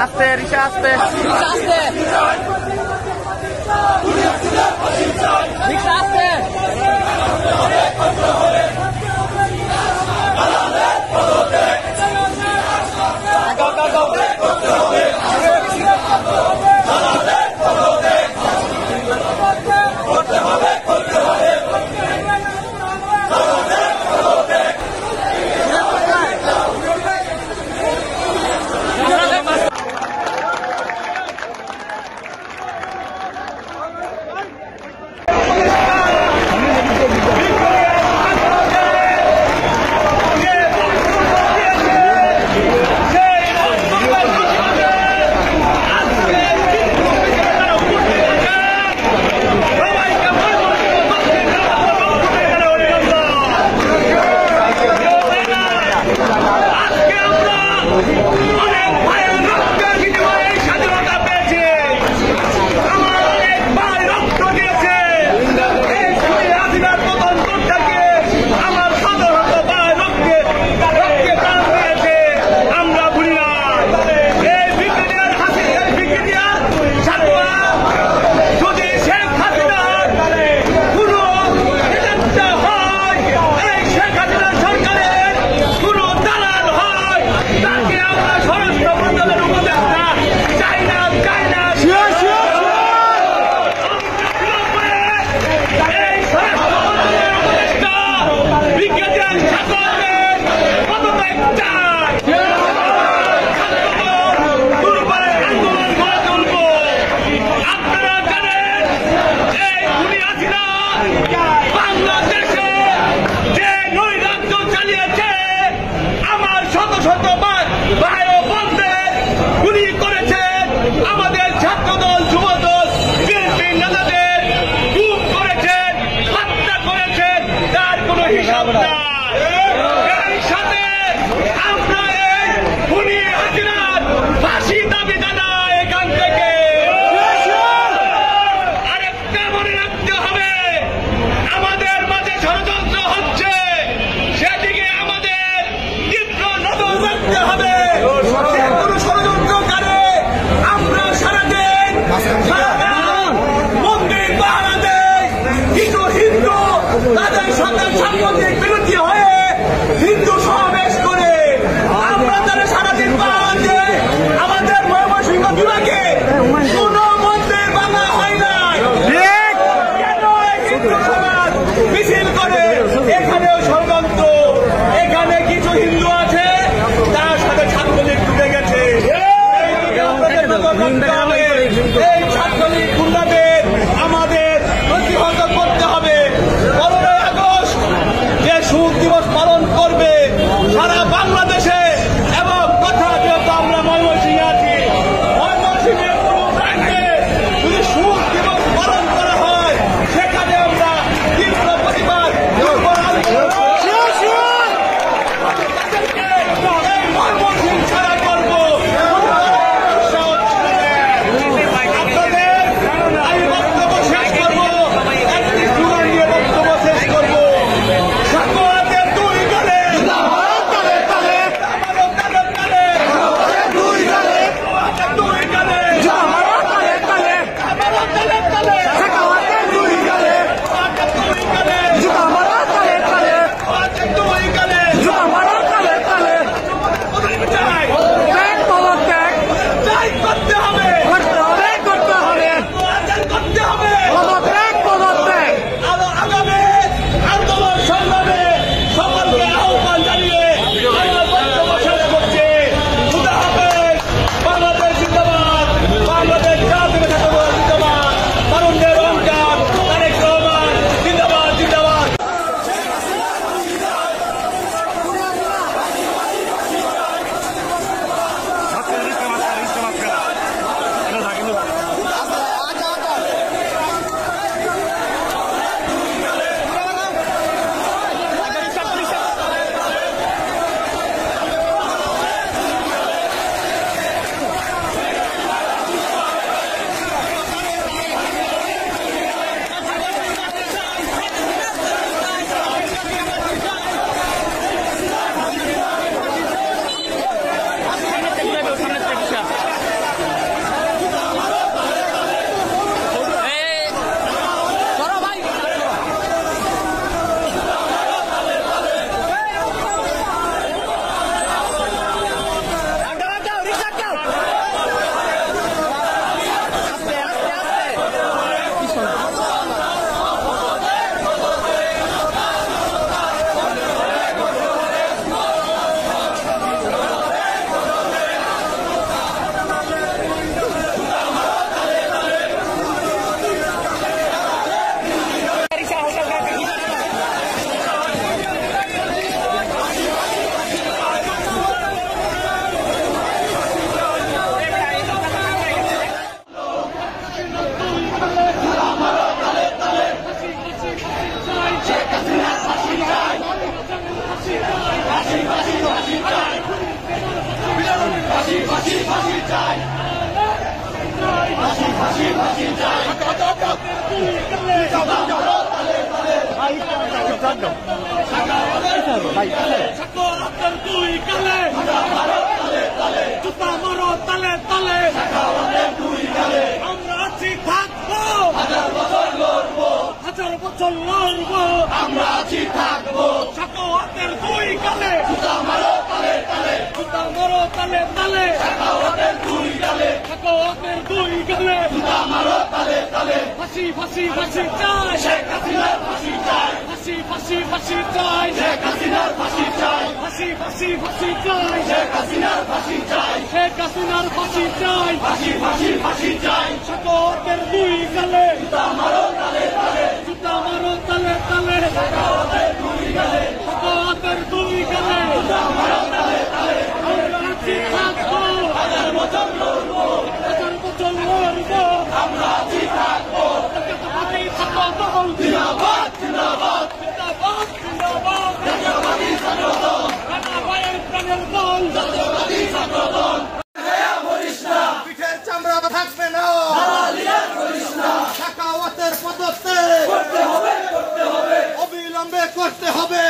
আস্তে রিক্সা আস্তে আস্তে রিক্সা আস্তে আমাদের প্রতিহত করতে হবে। 15ই আগস্ট যে তালে তালে আমরা আছি থাকবো, হাজার বছর লড়বো, আমরা আছি থাকবো, সাখাওয়াতের দুই গালে, জুতা মারো তালে তালে, জুতা মারো তালে তালে, সাখাওয়াতের দুই গালে, সাখাওয়াতের দুই গালে, জুতা মারো তালে তালে, ফাঁসি ফাঁসি ফাঁসি চাই, শেখ হাসিনার ফাঁসি চাই, ফাঁসি ফাঁসি ফাঁসি চাই, শেখ হাসিনার ফাঁসি চাই, ফাঁসি ফাঁসি ফাঁসি চাই, শেখ হাসিনার ফাঁসি চাই, শেখ হাসিনার ফাঁসি চাই, ফাঁসি ফাঁসি ফাঁসি চাই, সাখাওয়াতের দুই গালে, জুতা মারো তালে তালে, জুতা মারো তালে তালে, সাখাওয়াতের দুই গালে, সাখাওয়াতের দুই গালে, জুতা মারো তালে তালে, আমরা আছি থাকবো, হাজার বছর লড়বো, হাজার বছর লড়বো, আমরা আছি থাকবো, জাতীয়তাবাদী ছাত্র দল জিন্দাবাদ জিন্দাবাদ জিন্দাবাদ জিন্দাবাদ, জাতীয়তাবাদী ছাত্র দল, রানা ভাইয়ের প্রাণের দল, জাতীয়তাবাদী ছাত্র দল। পিঠের চামড়া থাকবে না, সাখাওয়াতের পদত্যাগ অবিলম্বে করতে হবে।